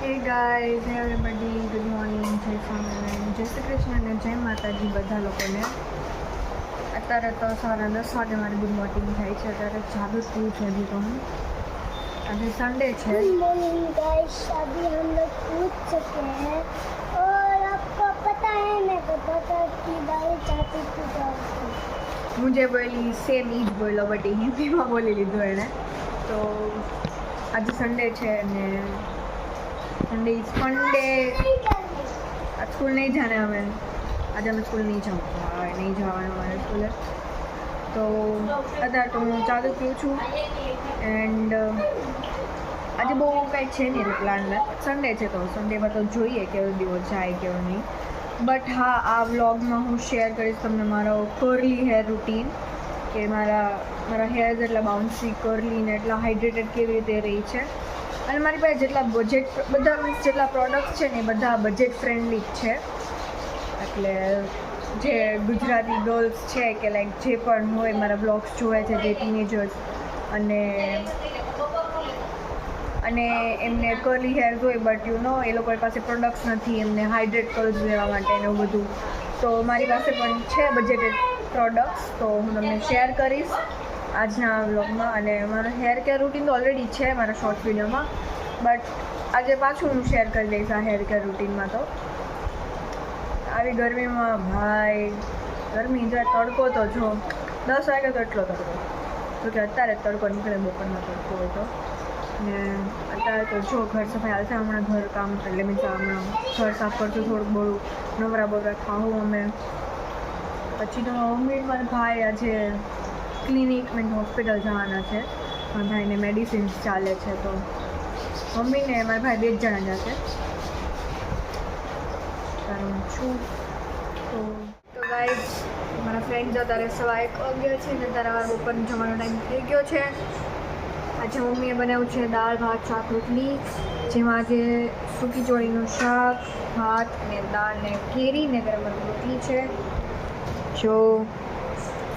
Hey guys, hey everybody, good morning, જય સ્વામિનારાયણ, જય શ્રી કૃષ્ણ અને જય માતાજી બધા લોકોને. અત્યારે તો સવારે 10 વાગે મારી ગુડ મોર્નિંગ થાય છે. અત્યારે જાગૃત થયું છે હજી તો હું. આજે સન્ડે છે. गुड मॉर्निंग गाइस, अभी हम लोग पूछ चुके हैं और आपको पता है मैं तो पता की दाल चाहती थी હું જે બોલી સેમ ઈ જ બોલ્યો, બટ એ હિન્દીમાં બોલી લીધું એણે. તો આજે સન્ડે છે અને સન્ડે ઇઝ ફન ડે. आज स्कूल नहीं जाना है हमें. आज हमें स्कूल नहीं जाऊँगा, नहीं જવાનું हमारे स्कूल. तो અત્યારે તો હું ચાલુ થયું છું એન્ડ આજે બહુ કંઈ છે નહીં પ્લાનમાં. સન્ડે છે તો સન્ડેમાં તો જોઈએ કેવો દિવસ જાય કેવો નહીં. બટ હા, આ વ્લોગમાં હું શેર કરીશ તમને મારો કર્લી હેર રૂટીન, કે મારા હેર જેટલા બાઉન્સી કર્લી ને એટલા હાઇડ્રેટેડ કેવી રીતે રહી છે. અને મારી પાસે જેટલા બજેટ બધા મીન્સ જેટલા પ્રોડક્ટ્સ છે ને એ બધા બજેટ ફ્રેન્ડલી જ છે. એટલે જે ગુજરાતી ગર્લ્સ છે કે લાઈક જે પણ હોય મારા બ્લોગ્સ જોવે છે, જે ટીનેજર્સ અને એમને કર્લી હેર હોય બટ યુ નો એ લોકો પાસે પ્રોડક્ટ્સ નથી એમને હાઇડ્રેટ કર્લ્સ લેવા માટે ને એવું બધું, તો મારી પાસે પણ છે બજેટેડ પ્રોડક્ટ્સ. તો હું તમને શેર કરીશ આજના વ્લોગમાં. અને મારો હેર કેર રૂટીન તો ઓલરેડી છે મારા શોર્ટ વિડીયોમાં, બટ આજે પાછું હું શેર કરી દઈશ આ હેર કેર રૂટીનમાં. તો આવી ગરમીમાં ભાઈ ગરમી જો તડકો તો જો 10 વાગે તો એટલો તડકો, તો કે અત્યારે તડકો નીકળે બપોરનો તડકો હોય તો. ને અત્યારે તો જો ઘર સફાઈ હાલશે, હમણાં ઘર કામ એટલે મીન્સ હમણાં ઘર સાફ કરશું, થોડુંક બહુ નવરા બવરા ખાવું અમે. પછી તો મમ્મી મારા ભાઈ આજે ક્લિનિક મીન્સ હોસ્પિટલ જવાના છે. મારા ભાઈને મેડિસિન્સ ચાલે છે, તો મમ્મીને મારા ભાઈ 2 જણા જશે. કારણ છું તો ગાઈઝ મારા ફ્રેન્ડ અત્યારે 1:15 વાગ્યા છે ને અત્યારે અમારા બપોરનો જમવાનો ટાઈમ થઈ ગયો છે. આજે મમ્મીએ બનાવ્યું છે દાળ ભાત શાક રોટલી, જેમાં આજે સૂકી ચોળીનું શાક, ભાત ને દાળ ને કેરી ને ગરમ ગરમ રોટલી છે. જો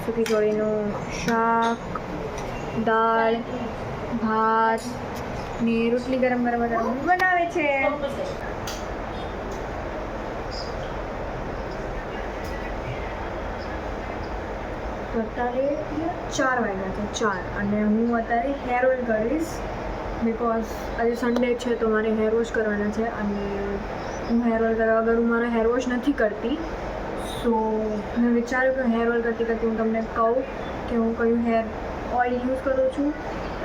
સૂકી ચોળીનું શાક, દાળ ભાત ને રોટલી ગરમ ગરમ બનાવે છે. તો અત્યારે 4 વાગ્યા છે 4, અને હું અત્યારે હેર ઓઇલ કરીશ બિકોઝ આજે સન્ડે છે તો મારે હેર વોશ કરવાના છે. અને હું હેર ઓઇલ કરવા વગર હું મારો હેર વોશ નથી કરતી. સો મેં વિચાર્યું કે હેર ઓઇલ કરતી હું તમને કહું કે હું કયું હેર ઓઇલ યુઝ કરું છું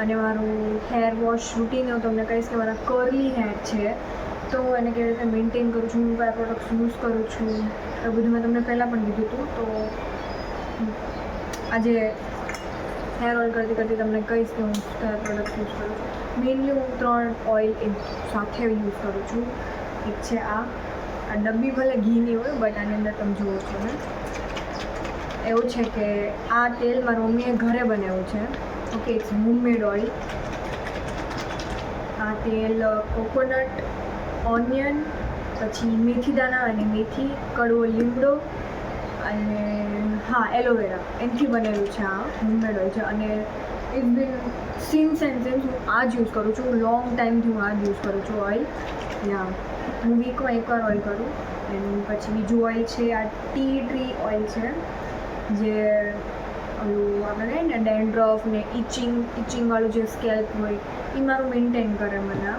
અને મારું હેર વોશ રૂટીન હું તમને કહીશ કે મારા કર્લી હેર છે તો હું એને કેવી રીતે મેન્ટેન કરું છું, હું કયા પ્રોડક્ટ્સ યુઝ કરું છું, એ બધું મેં તમને પહેલાં પણ કીધું હતું. તો આજે હેર ઓઇલ કરતી તમને કહીશ કે હું કયા પ્રોડક્ટ યુઝ કરું છું. મેઇનલી હું 3 ઓઇલ સાથે યુઝ કરું છું. એક છે આ ડબ્બી, ભલે ઘીની હોય બટ આની અંદર તમે જુઓ છો ને એવું છે કે આ તેલ મારી મમ્મીએ ઘરે બનાવ્યું છે. Okay, it's homemade oil. આ તેલ કોકોનટ, ઓનિયન, પછી મેથી દાણા અને મેથી, કડવો લીમડો અને હા એલોવેરા, એનાથી બનેલું છે. આ હોમમેડ ઓઇલ છે અને ઇટ્સ બીન સિન્સ હું આ જ યુઝ કરું છું. લોંગ ટાઈમથી હું આ જ યુઝ કરું છું ઓઇલ. યા હું વીકમાં એકવાર ઓઇલ કરું. એન્ડ પછી બીજું ઓઇલ છે આ ટી ટ્રી ઓઇલ છે, જે ઓલું આપણે ને ડેન્ડ્રફ ને ઇચિંગવાળું જે સ્કેલ્પ હોય એ મારું મેન્ટેન કરે મને.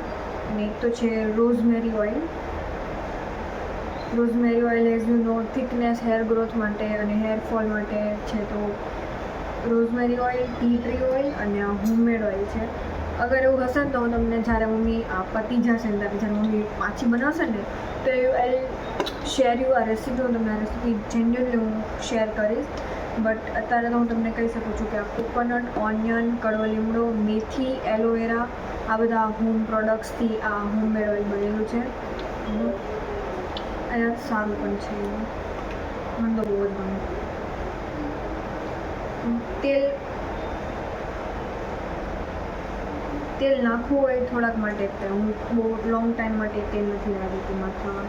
અને એક તો છે rosemary oil. Rosemary oil as you know thickness, hair growth માટે અને હેર ફોલ માટે છે. તો rosemary oil, tea tree oil અને આ હોમમેડ ઓઇલ છે. અગર એવું હશે ને તો હું તમને જ્યારે મમ્મી આ પતી જશે ને ત્યારે જ્યારે મમ્મી પાછી બનાવશે ને તો આઈ શેર યુ આ રેસીપી. હું તમને આ રેસીપી જેન્યુઅલી હું શેર કરીશ. બટ અત્યારે તો હું તમને કહી શકું છું કે આ કોકોનટ, ઓનિયન, કડવો લીમડો, મેથી, એલોવેરા આ બધા હોમ પ્રોડક્ટ્સથી આ હોમમેડ ઓઇલ બનેલું છે. અને સારું પણ છે, મને તો બહુ જ ગમે. તેલ નાખવું હોય થોડાક માટે, હું બહુ લોંગ ટાઈમ માટે તેલ નથી લાગતું માથામાં.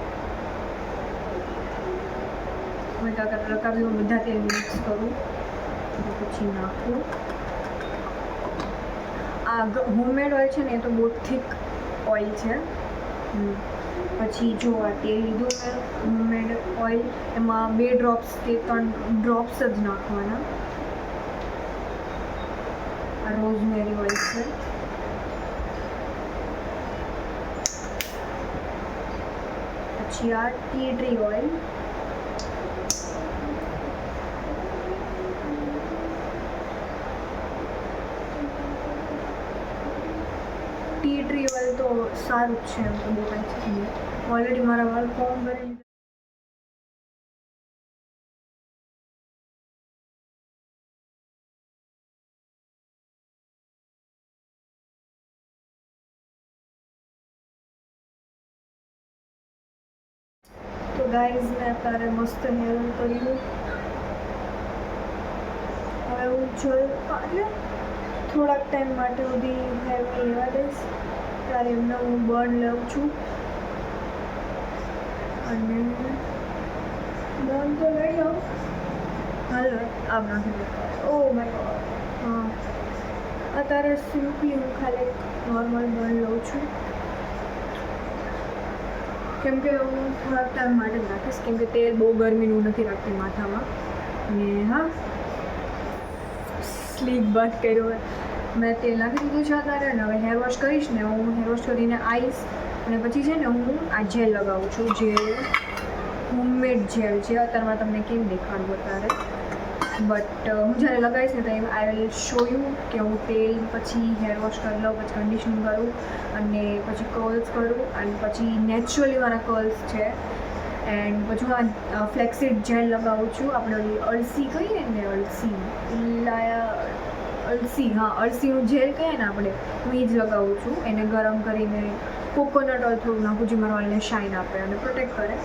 હું કાકા પ્રકારનું બધા તેલ મિક્સ કરું પછી નાખું. આ હોમમેડ ઓઇલ છે ને એ તો બહુ થીક ઓઇલ છે, પછી જો આ તેલ લીધું મેં હોમમેડ ઓઇલ, એમાં 2 ડ્રોપ્સ કે 3 ડ્રોપ્સ જ નાખવાના. આ રોઝમેરી ઓઇલ છે. પછી આ T tree oil, tea tree oil તો સારું જ છે એમ તો બહુ કાંઈ છે નહીં. ઓલરેડી મારા વાળ કોમ કરી તો ગાઈઝ મેં અત્યારે મસ્ત હેર કર્યું. હવે હું એટલે થોડાક ટાઈમ માટે સુધી હેર લેવા દઈશ, ત્યારે એમને હું બર્ન લઉં છું. અને બર્ન તો લઈ લઉં. હાલો આમ નાખી દઉં. Oh my God. હા, અત્યારે સિમ્પલી હું ખાલી નોર્મલ બર્ન લઉં છું, કેમ કે હું થોડાક ટાઈમ માટે જ રાખીશ, કેમ કે તેલ બહુ ગરમીનું નથી રાખતી માથામાં. અને હા, સ્લીપ બંધ કર્યો મેં, તેલ નાખી દીધું છે અત્યારે. અને હવે હેર વોશ કરીશ ને, હું હેર વોશ કરીને આવીશ અને પછી છે ને હું આ જેલ લગાવું છું, જે હોમમેડ જેલ છે. અત્યારમાં તમને કેમ દેખાડવું અત્યારે, બટ હું જ્યારે લગાવીશ ને તો આઈ વિલ શો યુ કે હું તેલ પછી હેર વોશ કરી લઉં, પછી કન્ડિશનિંગ કરું અને પછી કર્લ્સ કરું, અને પછી નેચરલી મારા કર્લ્સ છે. એન્ડ પછી હું આ ફ્લેક્સીડ જેલ લગાવું છું. આપણે ઓલી અળસી કહીએ ને, અળસી હા, અળસીનું જેલ કહીએ ને આપણે, હું એ જ લગાવું છું. એને ગરમ કરીને કોકોનટ ઓઇલ થોડું નાખું, જે મારા ઓઇલને શાઇન આપે અને પ્રોટેક્ટ કરે.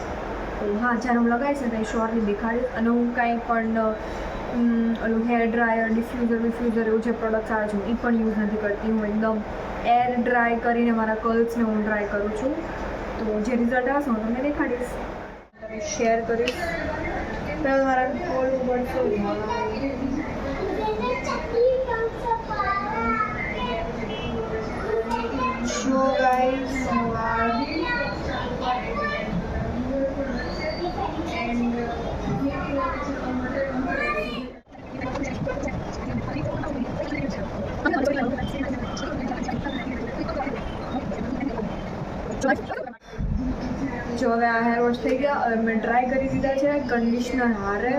તો હા, જ્યારે હું લગાવીશ ને તો એ શ્યોરલી દેખાડીશ. અને હું કાંઈ પણ ઓલું હેર ડ્રાયર, ડિફ્યુઝર એવું જે પ્રોડક્ટ્સ આવે છે હું એ પણ યુઝ નથી કરતી. હું એકદમ એર ડ્રાય કરીને મારા કર્લ્સને હું ડ્રાય કરું છું. તો જે રિઝલ્ટ આવશે હું તમને દેખાડીશ, શેર કરીશ. પહેલાં મારા કોલ પડશે. So guys, જો હવે આ હેર વોશ થઈ ગયા. હવે મેં ડ્રાય કરી દીધા છે કન્ડિશનર હારે.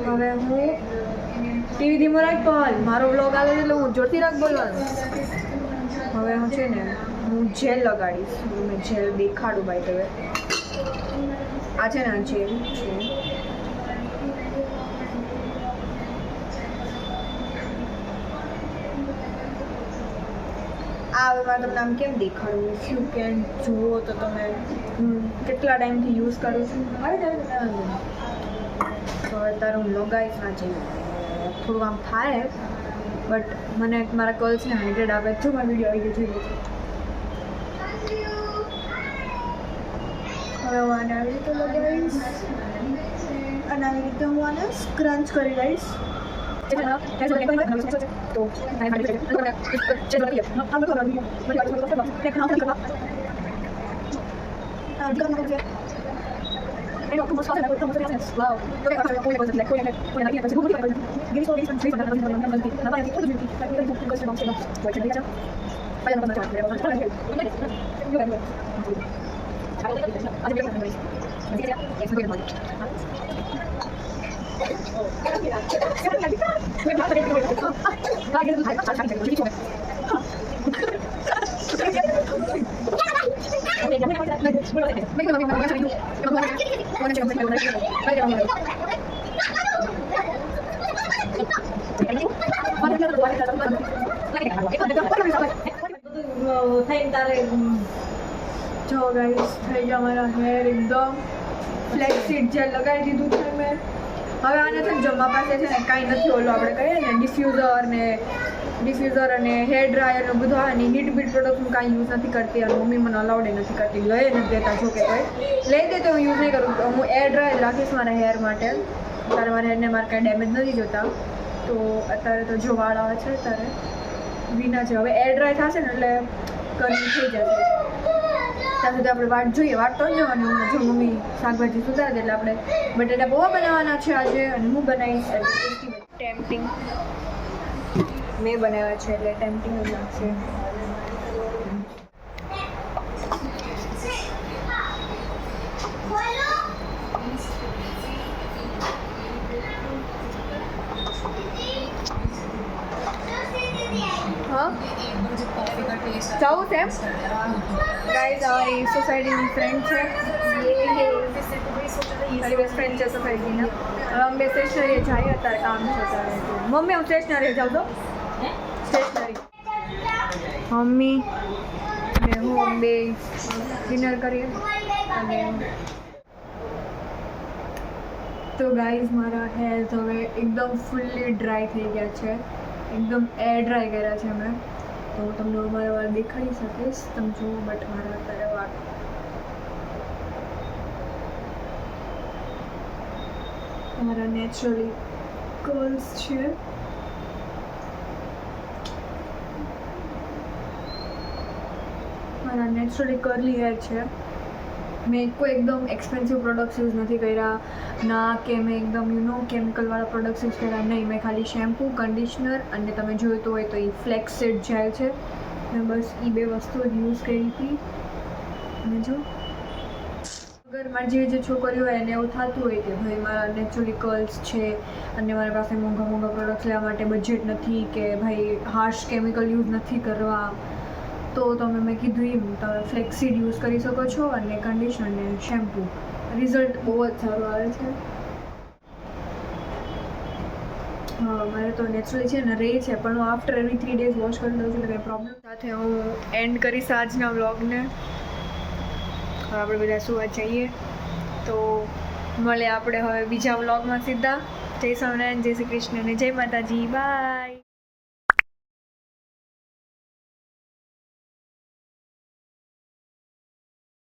હવે હું ટીવી ધીમો રાખ, પણ મારો વ્લોગ આવે એટલે હું જોરથી રાખ બોલવાનું. હવે હું છે ને હું જેલ લગાડીશ. મેં જેલ દેખાડું ભાઈ. હવે આ છે ને આ જેલ છે. આ હવે મારે તમને આમ કેમ દેખાડવું, ઇફ યુ કેન જુઓ તો તમે કેટલા ટાઈમથી યુઝ કરું છું. તો અત્યારે હું લગાવીશ આ જેલ. થોડું આમ થાય બટ મને મારા કર્લ્સને હાઇડ્રેટ આપે. જો મારો વિડીયો આવી ગયો છે. હવે હું આને આવી રીતે લગાવીશ અને આવી રીતે હું આને સ્ક્રંચ કરી લઈશ. તો જો ગાઈસ થઈ ગયા મારા હેર એકદમ ફ્લેક્સીડ જેલ લગાવી દીધું છે મેં. હવે આને છે ને જમવા પાસે છે ને કાંઈ નથી ઓલું આપણે કહીએ ને ડિફ્યુઝર અને હેર ડ્રાયર ને બધું આવે ને હીટ બીટ પ્રોડક્ટ હું કાંઈ યુઝ નથી કરતી. અને મમ્મી મને અલાઉડ નથી કરતી, લઈ નથી દેતા. જો કે કંઈ લઈ દે તો હું યુઝ નહીં કરું. હું એર ડ્રાયર રાખીશ મારા હેર માટે. ત્યારે મારા હેરને મારે કાંઈ ડેમેજ નથી જોતા. તો અત્યારે તો જો વાળ આવે છે ત્યારે વિના છે. હવે એર ડ્રાય થશે ને એટલે ગરમી થઈ જશે. ત્યાં સુધી આપણે વાટ જોઈએ. વાટ તો જ જોવાની. જો મમ્મી શાકભાજી સુધારે એટલે આપણે બટેટા પૌવા બનાવવાના છે આજે, અને હું બનાવીશ ટેમ્પટિંગ. મેં બનાવ્યા છે એટલે ટેમ્પટિંગ જ લાગશે. હા જવું છે ગાઈઝ. અમારી સોસાયટીની ફ્રેન્ડ છે, મારી બેસ્ટ ફ્રેન્ડ છે સોસાયટીના. હવે અમે બે સ્ટેશનરીએ જઈએ, અત્યારે કામ છે ત્યારે. મમ્મી હું સ્ટેશનરીએ જાઉં તો સ્ટેશનરી મમ્મી ને હું બે ડિનર કરીએ. અને તો ગાઈઝ મારા હેર્સ હવે એકદમ ફૂલ્લી ડ્રાય થઈ ગયા છે, એકદમ એર ડ્રાય કર્યા છે મેં. તો હું તમને મારા વાળ દેખાડી શકીશ, તમે જુઓ. બટ મારા અત્યારે વાળ મારા નેચરલી કર્લ્સ છે. મારા નેચરલી કર્લી હેર છે. મેં કોઈ એકદમ એક્સપેન્સિવ પ્રોડક્ટ્સ યુઝ નથી કર્યા, ના કે મેં એકદમ કેમિકલવાળા પ્રોડક્ટ્સ યુઝ કર્યા, નહીં. મેં ખાલી શેમ્પૂ, કન્ડિશનર અને તમે જોઈતું હોય તો એ ફ્લેક્સસીડ જેલ છે, મેં બસ એ બે વસ્તુઓ જ યુઝ કરી હતી. અને જો અગર મારી જેવી જે છોકરીઓ હોય એને એવું થતું હોય કે ભાઈ મારા નેચરલી કર્લ્સ છે અને મારી પાસે મોંઘા પ્રોડક્ટ્સ લેવા માટે બજેટ નથી, કે ભાઈ હાર્શ કેમિકલ યુઝ નથી કરવા, તો તમે મેં કીધું એમ તમે ફ્લેક્સીડ યુઝ કરી શકો છો, અને કન્ડિશનર ને શેમ્પૂ. રિઝલ્ટ બહુ જ સારું આવે છે. હા મારે તો નેચરલી છે ને રહે છે, પણ હું આફ્ટર એવરી 3 days વોશ કરી દઉં છું, એટલે કંઈ પ્રોબ્લેમ. સાથે હું એન્ડ કરીશ આજના વ્લોગને. હવે આપણે બધા સુવા જઈએ, તો મળે આપણે હવે બીજા વ્લોગમાં સીધા. જય સ્વામિનારાયણ, જય શ્રી કૃષ્ણ અને જય માતાજી. બાય.